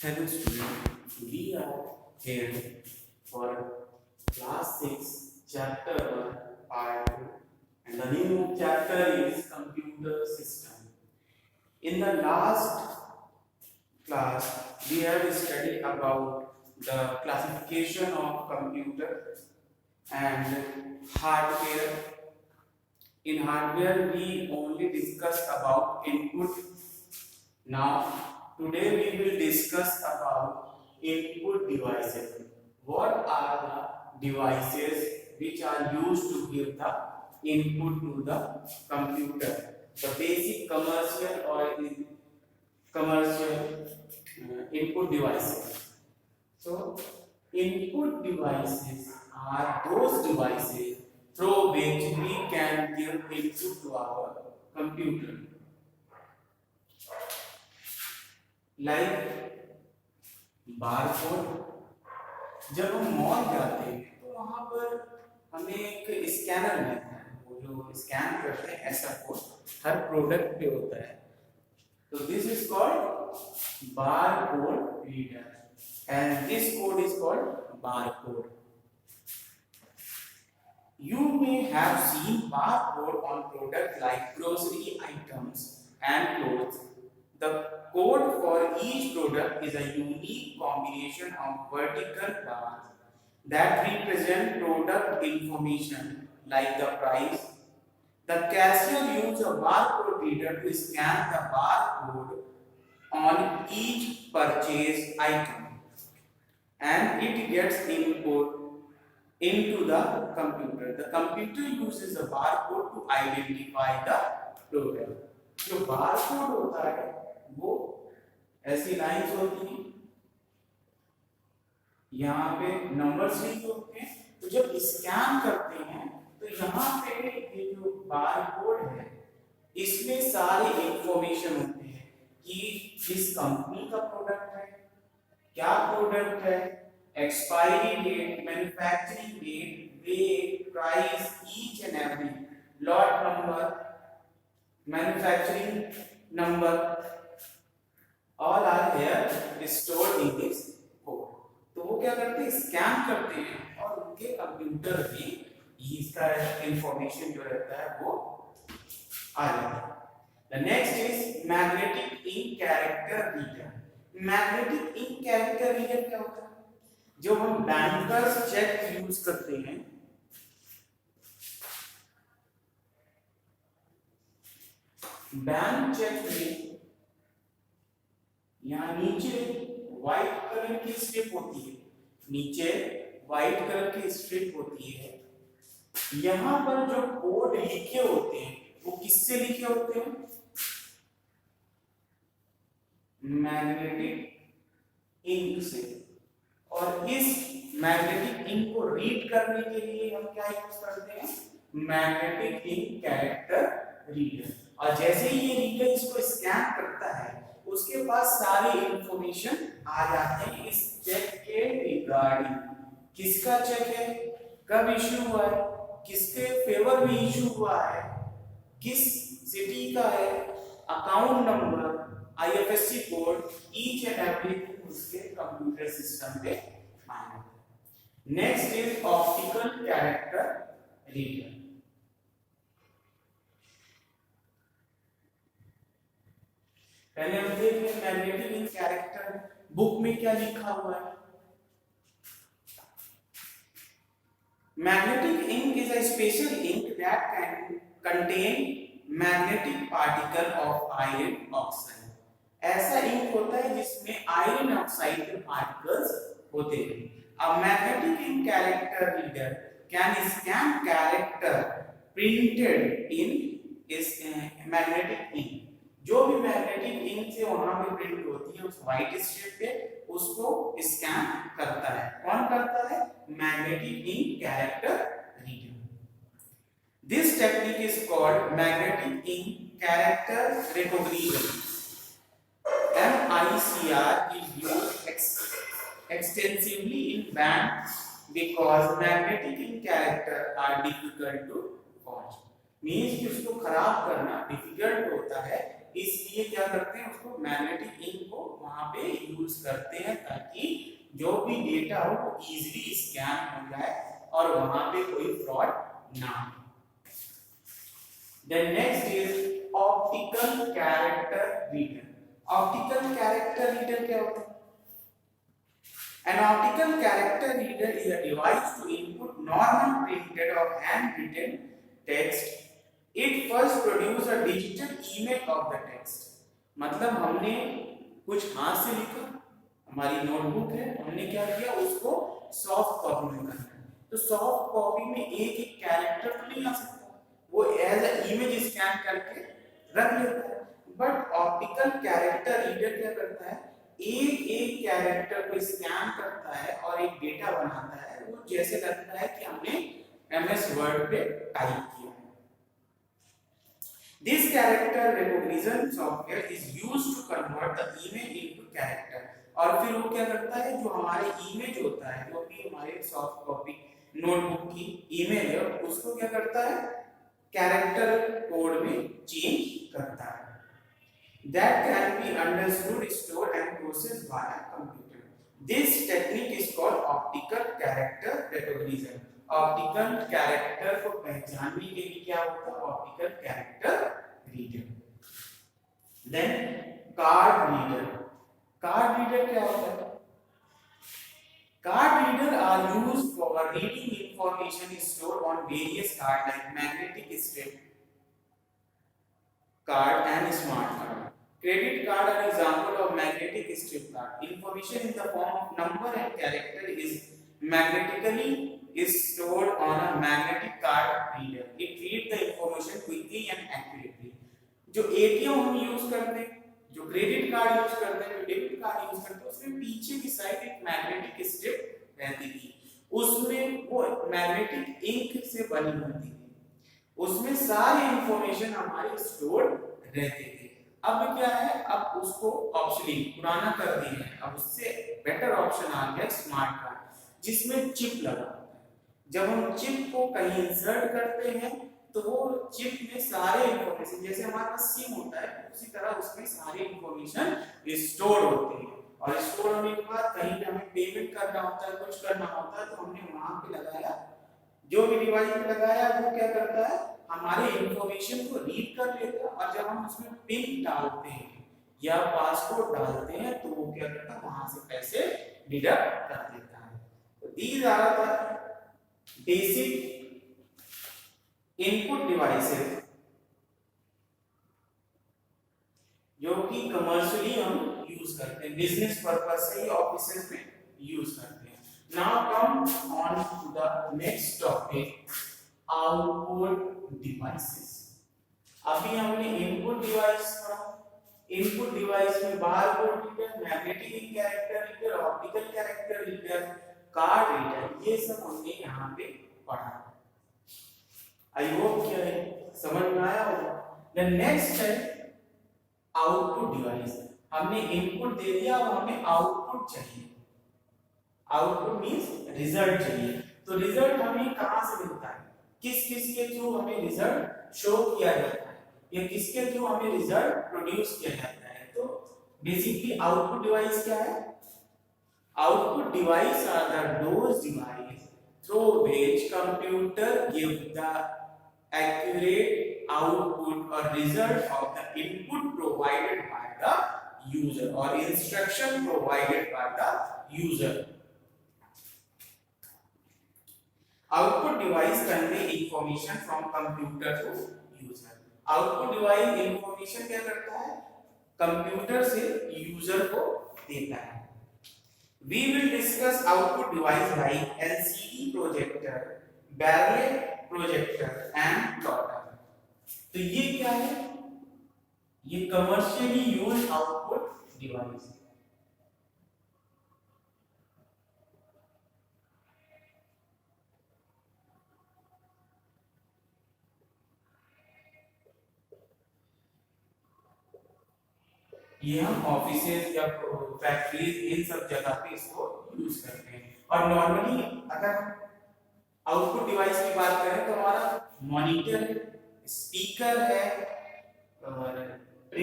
Hello students, we are here for class 6 chapter 1 part 2 and the name of chapter is computer system. In the last class we have studied about the classification of computer and hardware. In hardware we only discussed about input. Now today we will discuss about input devices. What are the devices which are used to give the input to the computer? The basic commercial or commercial input devices. So input devices are those devices through which we can give input to our computer. Like barcode. जब हम mall जाते हैं तो वहां पर हमें एक scanner मिलता है, वो जो स्कैन करते हैं ऐसा कोड हर प्रोडक्ट पे होता है. तो this is called barcode reader and this code is called barcode. You may have seen barcode on products like grocery items and clothes. The code for each product is a unique combination of vertical bars that represent product information like the price. The cashier uses a barcode reader to scan the barcode on each purchased item and it gets input into the computer. The computer uses a barcode to identify the product. जो barcode होता है वो ऐसी lines होती हैं, यहाँ पे numbers लिखे होते हैं. तो जब स्कैन करते हैं तो यहाँ पे ये जो बारकोड है इसमें सारे इंफॉर्मेशन होते हैं कि किस कंपनी का प्रोडक्ट है, क्या प्रोडक्ट है, expiry date, manufacturing date, weight, price, each and every, lot number, manufacturing number, all are here stored in this code. तो वो क्या करते हैं, स्कैन करते हैं और उनके कंप्यूटर में इसका इंफॉर्मेशन जो रहता है वो आ जाता है. The next is magnetic ink character reader. Magnetic ink character reader क्या होता है? जो हम बैंकर्स चेक यूज करते हैं, बैंक चेक में यहाँ नीचे व्हाइट कलर की स्ट्रिप होती है, नीचे व्हाइट कलर की स्ट्रिप होती है. यहाँ पर जो कोड लिखे होते हैं वो किससे लिखे होते हैं? मैग्नेटिक इंक से. और इस मैग्नेटिक इंक को रीड करने के लिए हम क्या यूज करते हैं? Magnetic ink character reader. और जैसे ही ये रीडर इसको स्कैन करता है उसके पास सारे इंफॉर्मेशन आ जाते हैं इस चेक के रिगार्डिंग. किसका चेक है, कब इश्यू हुआ है, किसके फेवर में इश्यू हुआ है, किस सिटी का है, account number, IFSC code, each and everything उसके कंप्यूटर सिस्टम पे आएगा. Next is optical character reader. पहले हम देखें मैग्नेटिक इंक कैरेक्टर बुक में क्या लिखा हुआ है. Magnetic ink is a special ink that can contain magnetic particle of iron oxide. ऐसा इंक होता है जिसमें आयरन ऑक्साइड के पार्टिकल्स होते हैं. A magnetic ink character reader can scan character printed in इस मैग्नेटिक इंक. जो भी मैग्नेटिक इंक से वहां पे प्रिंट होती है उस व्हाइट स्ट्रिप पे उसको स्कैन करता है. कौन करता है? Magnetic ink character reader. This technique is called magnetic ink character recognition. MICR is used extensively in banks because magnetic ink character are difficult to forge. Means कि उसको खराब करना डिफिकल्ट होता है, इस इसलिए क्या करते हैं उसको मैग्नेटिक इंक को वहां पे यूज करते हैं ताकि जो भी डेटा हो वो इजीली स्कैन हो जाए और वहां पे कोई फ्रॉड ना हो। Then next is optical character reader. Optical character reader क्या होता है? An optical character reader is a device to input normal printed or handwritten text. It first produces a digital image of the text. मतलब हमने कुछ हाथ से लिखा, हमारी नोटबुक है, हमने क्या किया उसको सॉफ्ट कॉपी में करना है। तो सॉफ्ट कॉपी में एक एक कैरेक्टर तो नहीं आ सकता, वो एज अ इमेज स्कैन करके रख लेता है। बट ऑप्टिकल कैरेक्टर रीडर क्या करता है, एक एक कैरेक्टर को स्कैन करता है और एक डेटा बनाता है, वो जैसे लगता है कि हमने एमएस वर्ड पे टाइप किया है। This character recognition software is used to convert the image into character. और फिर वो क्या करता है, जो हमारे इमेज होता है, जो भी हमारे सॉफ्ट कॉपी नोटबुक की इमेज है, उसको क्या करता है, कैरेक्टर कोड में चेंज करता है। That can be understood, stored and processed by a computer. This technique is called optical character recognition. Optical character को पहचानने के लिए क्या होता है, optical character reader. Then card reader. Card reader क्या होता है? Card reader are used for reading information stored on various card like magnetic strip card and smart card. Credit card are example of magnetic strip card. Information in the form of number and character is magnetically stored on a magnetic card reader. It reads the information quickly and accurately. जो ATM हम use करते हैं, जो credit card use करते हैं, जो debit card use करते हैं, उसमें पीछे की साइड एक मैग्नेटिक स्ट्रिप रहती थी, उसमें वो मैग्नेटिक इंक से बनी होती थी, उसमें सारी इंफॉर्मेशन हमारी स्टोर रहती थी। अब क्या है, अब उसको ऑप्शनली पुराना कर दिए हैं, अब उससे बेटर ऑप्शन आ गया स्मार्ट कार्ड जिसमें चिप लगा होता है। जब हम चिप को कहीं इंसर्ट करते हैं तो वो चिप में सारे इंफॉर्मेशन, जैसे हमारे पास सिम होता है उसी तरह उसमें सारी इंफॉर्मेशन स्टोर होती है, और स्टोर होने के बाद कहीं पे हमें पेमेंट करना होता है, कुछ करना होता है, तो हमने वहां पे लगाया, जो भी डिवाइस पे लगाया वो क्या करता है, हमारे इंफॉर्मेशन को रीड कर लेता है, और जब हम उसमें पिन डालते हैं या पासवर्ड डालते हैं तो वो क्या करता है, वहां से पैसे डिडक्ट कर देता है। तो these are the basic input devices जो कि कमर्शियली हम यूज करते हैं, बिजनेस पर्पस से ही ऑफिसेस में यूज करते हैं। Now come on to the next topic, output devices. अभी हमने इनपुट डिवाइस पढ़ा, इनपुट डिवाइस में barcode reader, magnetic character reader, optical character reader, card reader, ये सब हमने यहाँ पे पढ़ा। आई होप क्या है समझ में आया होगा। द नेक्स्ट है आउटपुट डिवाइस। हमने इनपुट दे दिया, अब हमें आउटपुट चाहिए। आउटपुट मींस रिजल्ट चाहिए। तो रिजल्ट हमें कहां से मिलता है, किस किस के थ्रू हमें रिजल्ट शो किया जाता है, या किसके थ्रू हमें रिजल्ट प्रोड्यूस किया जाता है। तो बेसिकली आउटपुट डिवाइस क्या है, output device are the those device through which computer give the accurate output or result of the input provided by the user or instruction provided by the user. Output device convey information from computer to user. Output device information क्या करता है, computer से user को देता है। We will discuss output device like LCD projector, barrel projector and plotter. तो ये क्या है, ये commercially used output device। ये हम ऑफिसेज या फैक्ट्रीज इन सब जगह पे इसको यूज करते हैं। और नॉर्मली अगर आउटपुट डिवाइस की बात करें तो हमारा मॉनिटर, स्पीकर है, और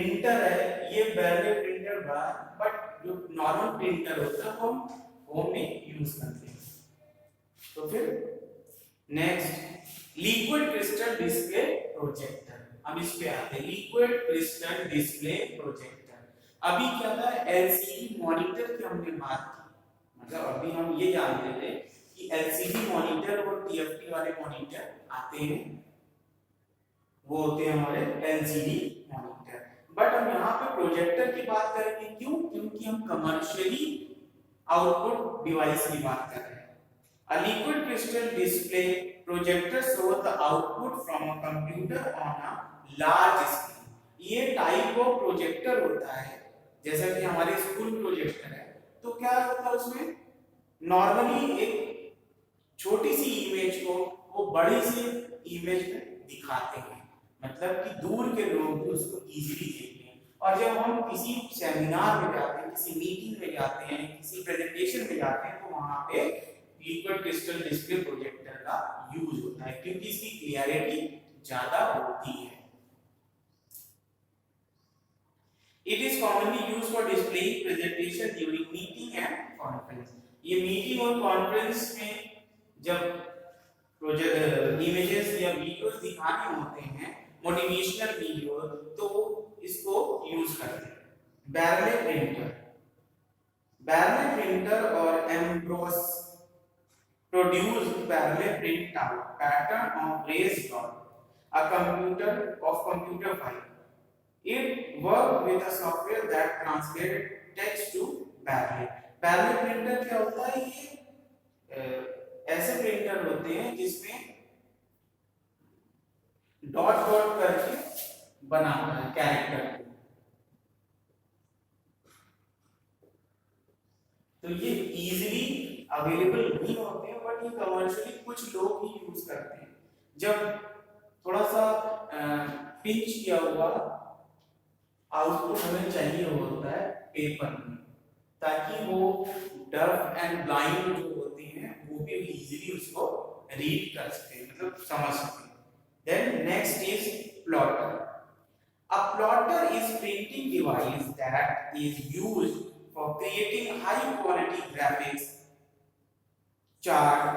प्रिंटर है ये बैरले प्रिंटर बड़ा है, बट जो नॉर्मल प्रिंटर होता है वो हम होम में यूज करते हैं। तो फिर next liquid crystal display projector, हम इस पे आते हैं। लिक्विड क्रिस्टल डिस्प्ले प्रोजेक्टर, अभी क्या था एलसीडी मॉनिटर की हमने बात की, मतलब अभी हम ये जान रहे थे कि एलसीडी मॉनिटर और टीएफटी वाले मॉनिटर आते हैं, वो होते हैं हमारे एलसीडी मॉनिटर। बट हम यहाँ पे प्रोजेक्टर की बात करेंगे, क्यों? क्योंकि हम कमर्शियली आउटपुट डिवाइस की बात कर रहे हैं। A liquid crystal display projector shows the output from a computer on a large screen. ये टाइप ऑफ प्रोजेक्टर होता है, जैसा कि हमारे स्कूल प्रोजेक्टर है, तो क्या होता है उसमें नॉर्मली एक छोटी सी इमेज को वो बड़ी सी इमेज में दिखाते हैं, मतलब कि दूर के लोग भी उसको इजीली देखते हैं। और जब हम किसी सेमिनार में जाते हैं, किसी मीटिंग में जाते हैं, किसी प्रेजेंटेशन में जाते हैं, तो वहां पे लिक्विड क्रिस्टल डिस्प्ले प्रोजेक्टर का यूज होता है, क्योंकि इसकी क्लियरिटी ज्यादा होती है। It is commonly used for displaying presentation during meeting and conference. ये मीटिंग और कॉन्फ्रेंस में जब इमेजेस या वीडियोस दिखाने होते हैं, मोटिवेशनल वीडियो, तो इसको यूज करते हैं। बैरले प्रिंटर और Ambrose produced parallel print out pattern of raised dot, a computer file. It worked with a software that translated text to parallel. Parallel printer क्या होता है? ये ऐसे प्रिंटर होते हैं जिसमें डॉट डॉट करके बनाता है कैरेक्टर को, तो ये इजीली अवेलेबल नहीं होते हैं, बट ये कमर्शियली कुछ लोग ही यूज करते हैं। जब थोड़ा सा पिंच किया हुआ आउटपुट हमें चाहिए होता है पेपर में, ताकि वो डफ एंड ब्लाइंड जो होते हैं वो भी इजीली उसको रीड कर सके, मतलब समझ सके। Then next is plotter. A plotter is printing device that is used for creating high quality graphics, chart,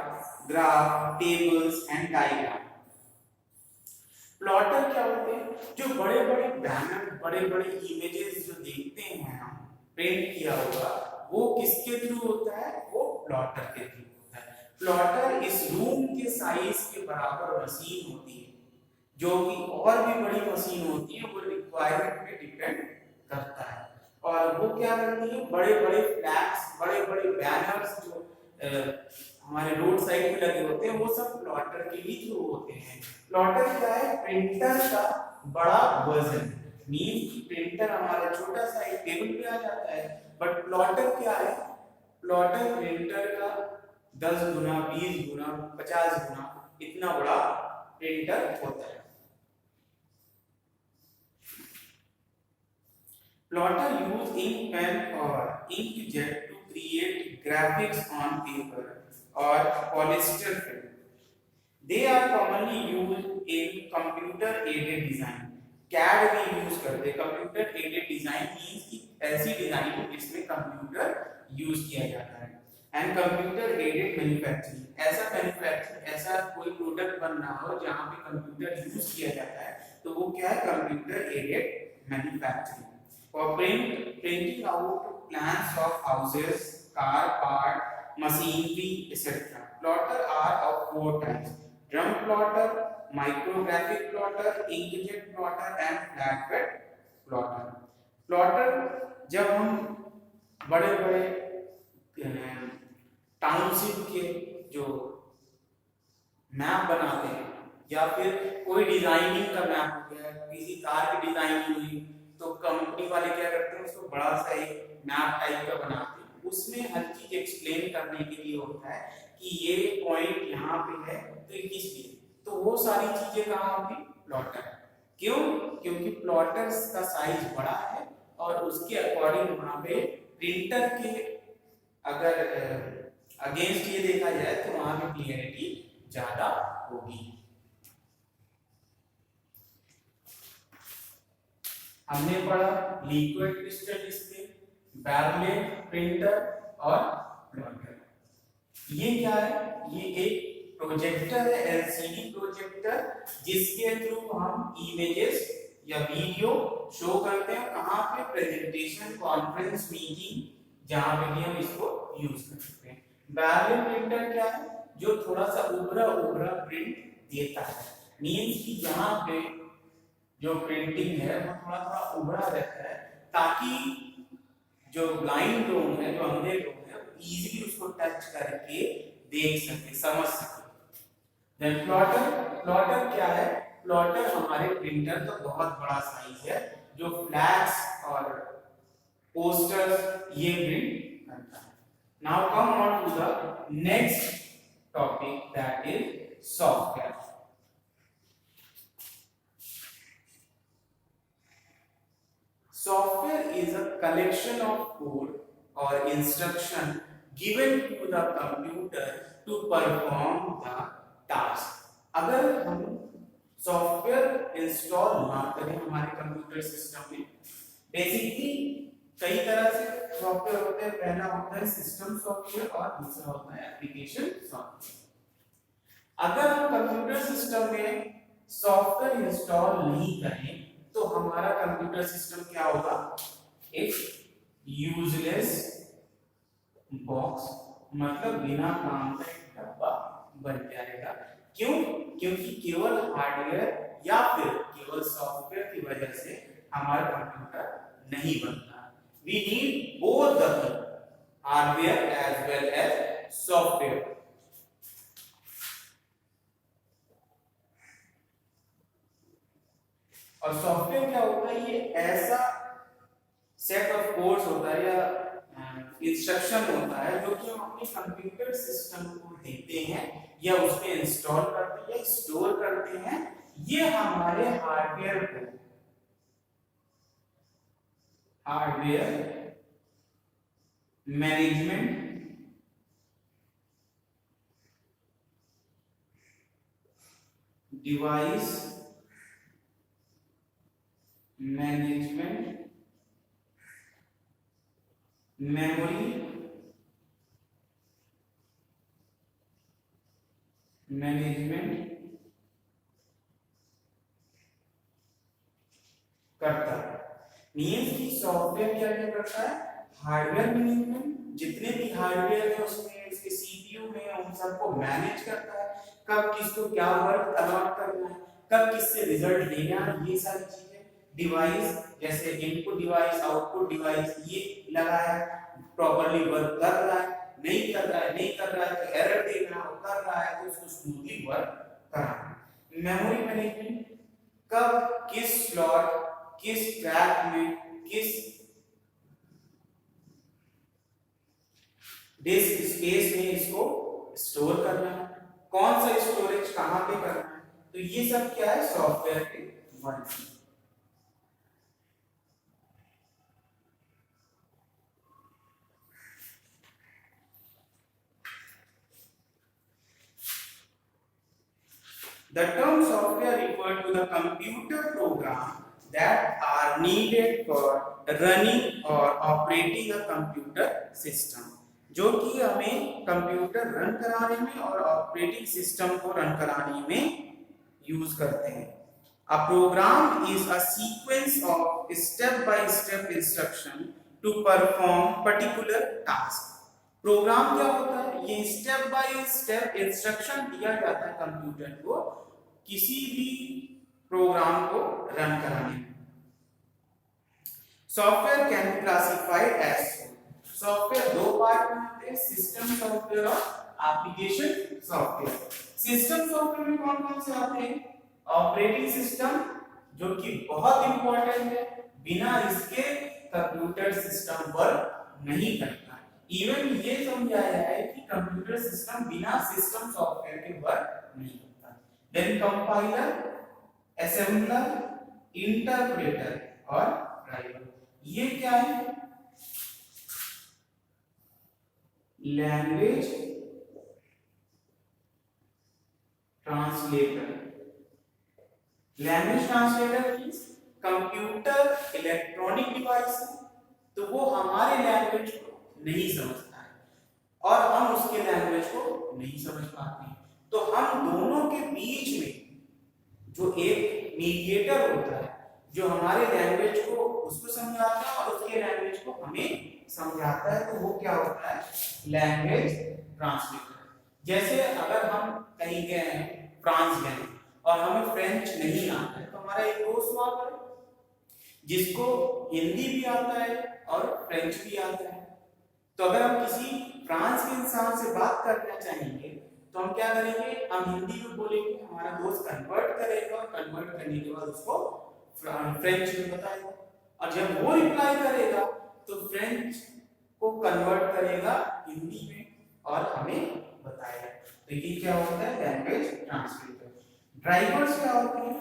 graph, tables and diagram. Plotter क्या होते हैं? जो बड़े बड़े बैनर, बड़े बड़े इमेजेस जो देखते हैं हम प्रिंट किया हुआ, वो किसके थ्रू होता है? वो प्लॉटर के थ्रू होता है। प्लॉटर इस रूम के साइज के बराबर मशीन होती है, जो कि और भी बड़ी मशीन होती है, वो रिक्वायरमेंट पे डिपेंड करता है। और वो क्या करती है? बड़े बड़े फ्लैग्स, बड़े बड़े बैनर्स जो हमारे रोड साइड पे लगे होते हैं, वो सब प्लॉटर के ही थ्रू होते हैं। प्लॉटर क्या है? प्रिंटर का बड़ा वर्जन, मीन कि प्रिंटर हमारा छोटा सा एक टेबल पे आ जाता है, बट प्लॉटर क्या है? प्लॉटर प्रिंटर का 10 गुना, 20 गुना, 50 गुना इतना बड़ा प्रिंटर होता है। Plotter use ink pen or inkjet to create graphics on paper or polyester film. They are commonly used in computer aided design. CAD भी यूज करते हैं। कंप्यूटर एडेड डिजाइन मींस कि ऐसी डिजाइन जिसमें कंप्यूटर यूज किया जाता है। And computer aided manufacturing, ऐसा मैन्युफैक्चरिंग, ऐसा कोई प्रोडक्ट बन रहा हो जहां पे कंप्यूटर यूज किया जाता है, तो वो क्या है? Computer aided manufacturing. For printing out plans of houses, car part, machinery, etc. Plotter are of 4 types: drum plotter, micrographic plotter, inkjet plotter and flatbed plotter. Plotter जब हम बड़े बड़े टाउनशिप के जो मैप बनाते हैं, या फिर कोई डिजाइनिंग का मैप हो गया, किसी कार की डिजाइनिंग हुई, तो कंपनी वाले क्या करते हैं? उसको बड़ा सा एक मैप टाइप का बनाते हैं, उसमें हर चीज एक्सप्लेन करने के लिए होता है कि ये पॉइंट यहाँ पे है तो ये किस लिए, तो वो सारी चीजें कहाँ होगी? प्लॉटर। क्यों? क्योंकि प्लॉटर्स का साइज बड़ा है और उसके अकॉर्डिंग वहां पे प्रिंटर के अगर अगेंस्ट ये देखा जाए तो वहां पे क्लियरिटी ज्यादा होगी। हमने पढ़ा liquid crystal display, backlight printer और प्लॉटर। ये क्या है? ये एक प्रोजेक्टर है, एलसीडी प्रोजेक्टर, जिसके थ्रू हम इमेजेस या वीडियो शो करते हैं। कहाँ पे? प्रेजेंटेशन, कॉन्फ्रेंस, मीटिंग, जहां पे भी हम इसको यूज कर सकते हैं। बैकलाइट प्रिंटर क्या है? जो थोड़ा सा उभरा उभरा प्रिंट देता है, मींस कि यहाँ पे जो प्रिंटिंग है वो थोड़ा थोड़ा उभरा रहता है, ताकि जो ब्लाइंड लोग हैं, जो अंधे लोग हैं, वो इजीली उसको टच करके देख सके, समझ सके। देन प्लॉटर, प्लॉटर क्या है? प्लॉटर हमारे प्रिंटर का बहुत बड़ा साइज है, जो फ्लैक्स और पोस्टर्स ये प्रिंट करता है। Now come on to the next topic, that is software. Software is a collection of code or instruction given to the computer to perform the task. अगर हम सॉफ्टवेयर इंस्टॉल ना करें हमारे computer system में, basically कई तरह से software होते हैं। पहला होता है सिस्टम सॉफ्टवेयर और दूसरा होता है एप्लीकेशन सॉफ्टवेयर। अगर हम कंप्यूटर सिस्टम में सॉफ्टवेयर इंस्टॉल नहीं करें तो हमारा कंप्यूटर सिस्टम क्या होगा? एक यूजलेस बॉक्स, मतलब बिना काम का एक डब्बा बन जाएगा। क्यों? क्योंकि केवल हार्डवेयर या फिर केवल सॉफ्टवेयर की वजह से हमारा कंप्यूटर नहीं बनता। We need both the hardware as well as software. और सॉफ्टवेयर क्या होता है? ये ऐसा सेट ऑफ कोड्स होता है या इंस्ट्रक्शन होता है जो कि हम अपने कंप्यूटर सिस्टम को देते हैं या उसमें इंस्टॉल करते हैं या स्टोर करते हैं। ये हमारे हार्डवेयर को, hardware management device management, memory management करता है। मींस कि सॉफ्टवेयर क्या क्या करता है? हार्डवेयर मैनेजमेंट, जितने भी हार्डवेयर है उसमें, इसके सीपीयू में, उन सबको मैनेज करता है। कब किसको क्या वर्क अलॉट करना है, कब किससे रिजल्ट लेना है, ये सारी चीजें। डिवाइस जैसे इनपुट डिवाइस, आउटपुट डिवाइस, ये लगाया, प्रॉपर्ली वर्क कर रहा है, नहीं कर रहा है, नहीं कर रहा है तो एरर देना, और कर रहा है तो उसको स्मूथली वर्क कराना। मेमोरी मैनेजमेंट, कब किस स्लॉट, किस ट्रैक में, किस डिस्क स्पेस में इसको स्टोर करना है, कौन सा स्टोरेज कहां पे करना है, तो ये सब क्या है? सॉफ्टवेयर के work. The term software refer to the computer program that are needed for running or operating a computer system, जो कि हमें कंप्यूटर रन कराने में और ऑपरेटिंग सिस्टम को रन कराने में यूज करते हैं। A program is a sequence of step-by-step instruction to perform particular task. Program क्या होता है? ये स्टेप बाय स्टेप इंस्ट्रक्शन दिया जाता है कंप्यूटर को किसी भी प्रोग्राम को रन कराने में। Software can be classified as, software दो पार्ट में होते हैं, सिस्टम सॉफ्टवेयर और एप्लीकेशन सॉफ्टवेयर। सिस्टम सॉफ्टवेयर में कौन कौन से आते हैं? ऑपरेटिंग सिस्टम, जो कि बहुत इंपॉर्टेंट है, बिना इसके कंप्यूटर सिस्टम वर्क नहीं करता। इवन ये समझाया है कि कंप्यूटर सिस्टम बिना सिस्टम सॉफ्टवेयर के वर्क नहीं करता। देन कंपाइलर, असेंबलर, इंटरप्रेटर और ड्राइवर, ये क्या है? Language translator. Language translator means computer electronic device है, तो वो हमारे लैंग्वेज को नहीं समझता है और हम उसके लैंग्वेज को नहीं समझ पाते हैं। तो हम दोनों के बीच में जो एक मीडिएटर होता है, जो हमारे लैंग्वेज को उसको समझाता है और उसके लैंग्वेज को हमें समझाता है, तो वो क्या होता है, लैंग्वेज ट्रांसलेटर। जैसे अगर हम कहीं गए हैं, फ्रांस गए हैं और हमें फ्रेंच नहीं आता है, तो हमारा एक दोस्त वहां पर जिसको हिंदी भी आता है और फ्रेंच भी आता है, तो अगर हम किसी फ्रांस के इंसान से बात करना चाहेंगे तो हम क्या करेंगे, हम हिंदी में बोलेंगे, हमारा दोस्त कन्वर्ट करेगा और कन्वर्ट करने के बाद उसको फ्रेंच में बताएगा, और जब वो रिप्लाई करेगा तो फ्रेंच को कन्वर्ट करेगा हिंदी में और हमें बताएगा। तो ये क्या होता है, लैंग्वेज ट्रांसलेटर। ड्राइवर्स क्या होते हैं,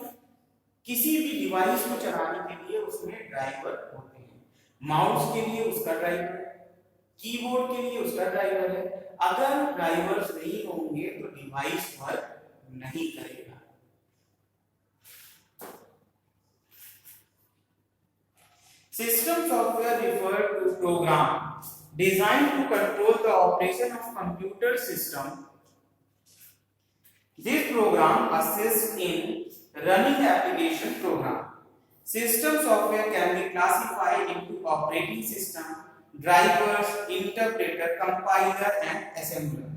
किसी भी डिवाइस को चलाने के लिए उसमें ड्राइवर होते हैं। माउस के लिए उसका ड्राइवर है, कीबोर्ड के लिए उसका ड्राइवर है। अगर ड्राइवर्स नहीं होंगे तो डिवाइस वर्क नहीं करेगा। System software refer to program designed to control the operation of computer system. This program assists in running application program. System software can be classified into operating system, drivers, interpreter, compiler and assembler.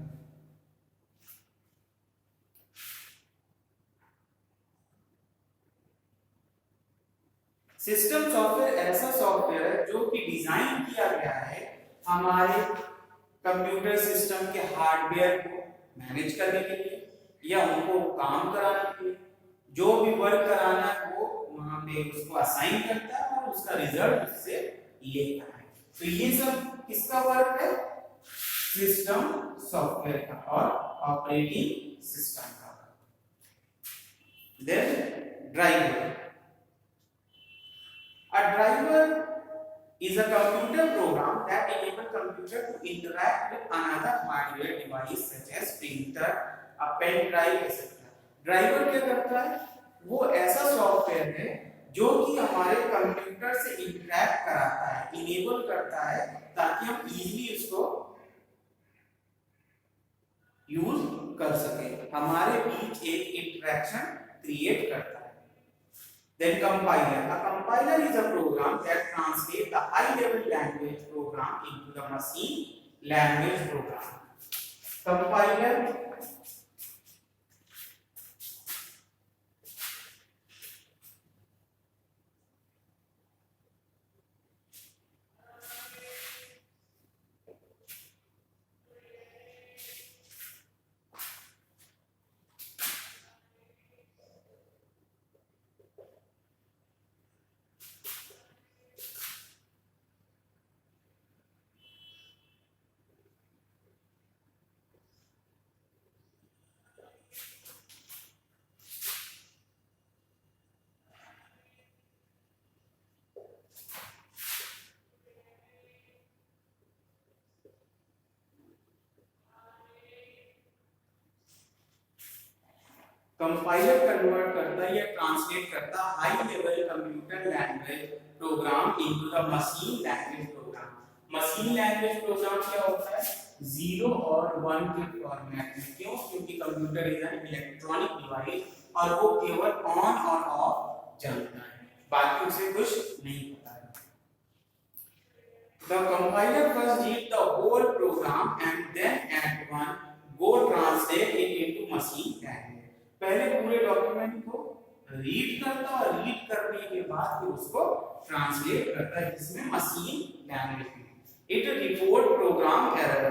System software ऐसा software है जो कि design किया गया है हमारे computer system के hardware को मैनेज करने के लिए या उनको काम कराने के लिए, जो भी वर्क कराना है वो वहां पे उसको असाइन करता है और उसका रिजल्ट उससे लेता है। तो ये सब किसका वर्क है, सिस्टम सॉफ्टवेयर का और ऑपरेटिंग सिस्टम का। Then driver. A driver is a computer program that enables computer to interact with another hardware device such as printer, a pen drive, etc. Driver क्या करता है, वो ऐसा सॉफ्टवेयर है जो कि हमारे कंप्यूटर से इंटरैक्ट कराता है, इनेबल करता है ताकि हम इजीली उसको यूज कर सके, हमारे बीच एक इंटरेक्शन क्रिएट करता है। Then compiler. A compiler is a program that translates the high-level language program into the machine language program. Compiler compiler convert करता है या ट्रांसलेट करता है high level computer language program into the machine language program. Machine language program क्या होता है, 0 और 1 के फॉर्मेट में। क्यों, क्योंकि computer is an electronic device और वो केवल ऑन और ऑफ जानता है, बाकी उसे कुछ नहीं पता है। The compiler first read the whole program and then at one go translate it into machine language। पहले पूरे डॉक्यूमेंट को रीड करता है और रीड करने के बाद फिर उसको ट्रांसलेट करता है जिसमें मशीन लैंग्वेज में। It report program error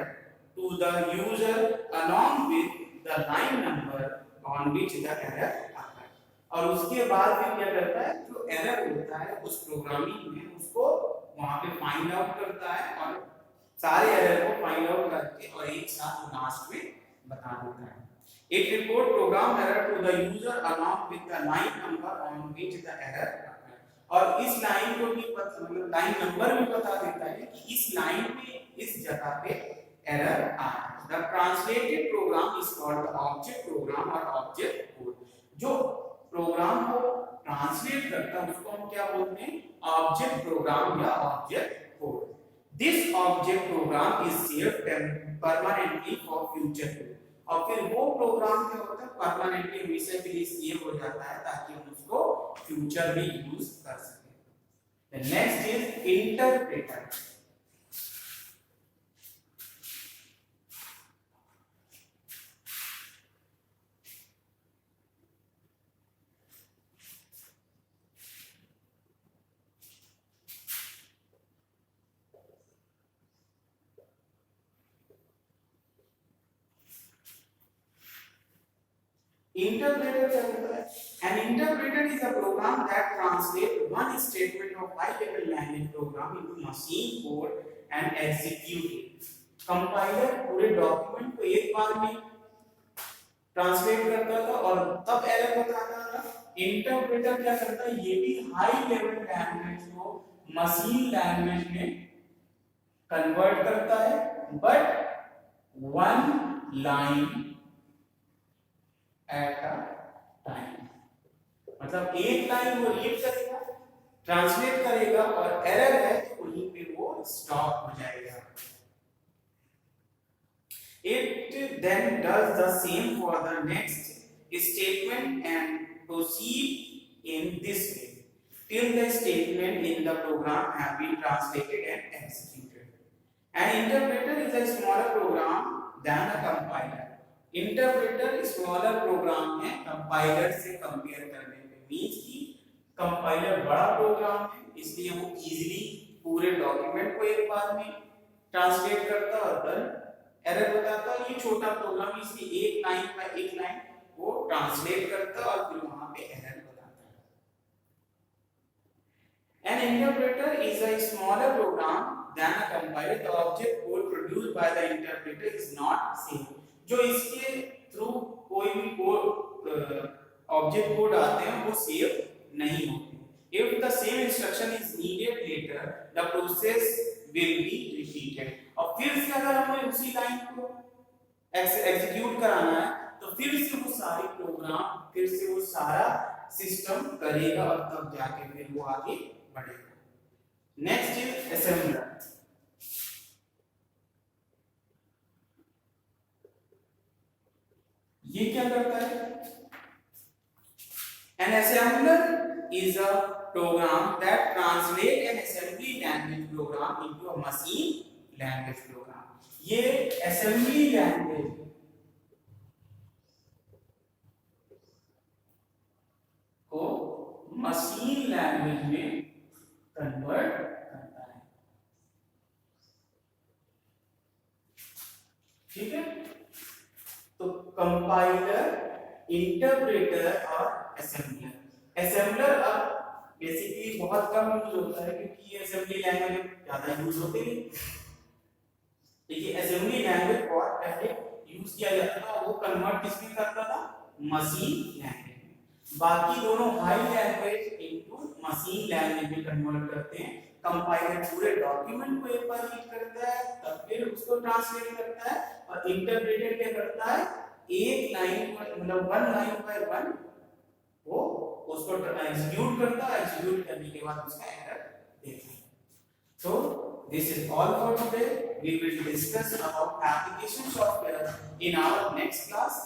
to the user along with the line number on which the error occur. और उसके बाद फिर क्या करता है, जो एरर होता है उस प्रोग्रामिंग में उसको वहां पे फाइंड आउट करता है और सारे एरर को फाइंड आउट करके और एक साथ लास्ट में बता देता है। It report program error to the user along with the line number on which the error occurred। और इस लाइन को भी मतलब लाइन नंबर भी बता देता है कि इस लाइन पे इस जगह पे एरर आया। The translated program is called the object program और object code। जो प्रोग्राम को ट्रांसलेट करता है उसको हम क्या बोलते हैं, ऑब्जेक्ट प्रोग्राम या object code. This object program is saved permanently for future, और फिर वो प्रोग्राम क्या होता है परमानेंटली हमेशा के लिए सेव हो जाता है ताकि हम उसको फ्यूचर में यूज कर सकें। Next is interpreter. Interpreter क्या होता है? An interpreter is a program that translates one statement of high-level language program into machine code and execute it. Compiler पूरे डॉक्यूमेंट को एक बार में ट्रांसलेट करता था और तब एरर बताता था। इंटरप्रेटर क्या करता है, ये भी हाई लेवल लैंग्वेज को मशीन लैंग्वेज में कन्वर्ट करता है, but one line at a time. मतलब एक लाइन वो रीड करेगा, ट्रांसलेट करेगा, और एरर है तो वहीं पे वो स्टॉप हो जाएगा। It then does the same for the next statement and proceed in this way till the statement in the program have been translated and executed. An interpreter is a smaller program than a compiler. Interpreter smaller program है compiler से compare करने में, means कि compiler बड़ा programme है इसलिए वो easily पूरे डॉक्यूमेंट को एक बार में ट्रांसलेट करता और देन एरर बताता। ये छोटा प्रोग्राम इसलिए एक लाइन बाय एक लाइन वो ट्रांसलेट करता और फिर वहां पे एरर बताता है। An interpreter is a smaller program than a compiler. The object code produced by the interpreter is not same. जो इसके थ्रू कोई भी कोड ऑब्जेक्ट कोड आते हैं वो सेव नहीं होते। If the same instruction is needed later, the process will be repeated. और फिर से अगर हमें उसी लाइन को एग्जीक्यूट कराना है तो फिर से वो सारे प्रोग्राम, फिर से वो सारा सिस्टम करेगा और तब जाके फिर वो आगे बढ़ेगा। Next is assembler. ये क्या करता है? An assembler is a program that translates an assembly language program into a machine language program. ये assembly language को machine language में कन्वर्ट करता है। ठीक है, तो कंपाइलर, इंटरप्रेटर और असेंबलर। असेंबलर अब बेसिकली बहुत कम यूज होता है क्योंकि ये असेंबली लैंग्वेज ज्यादा यूज होते नहीं। देखिए असेंबली लैंग्वेज बहुत पहले यूज किया जाता था, वो कन्वर्ट किसमें करता था, मशीन लैंग्वेज में। बाकी दोनों high language into machine language में कन्वर्ट करते हैं। कंपाइलर पूरे डॉक्यूमेंट को एक बार रीड करता है तब फिर उसको ट्रांसलेट करता है, और इंटरप्रेटर क्या करता है, एक लाइन मतलब वन लाइन बाय वन वो उसको एग्जीक्यूट करता है, एग्जीक्यूट करने के बाद उसका एरर देता है। So this is all for today. We will discuss about application software in our next class.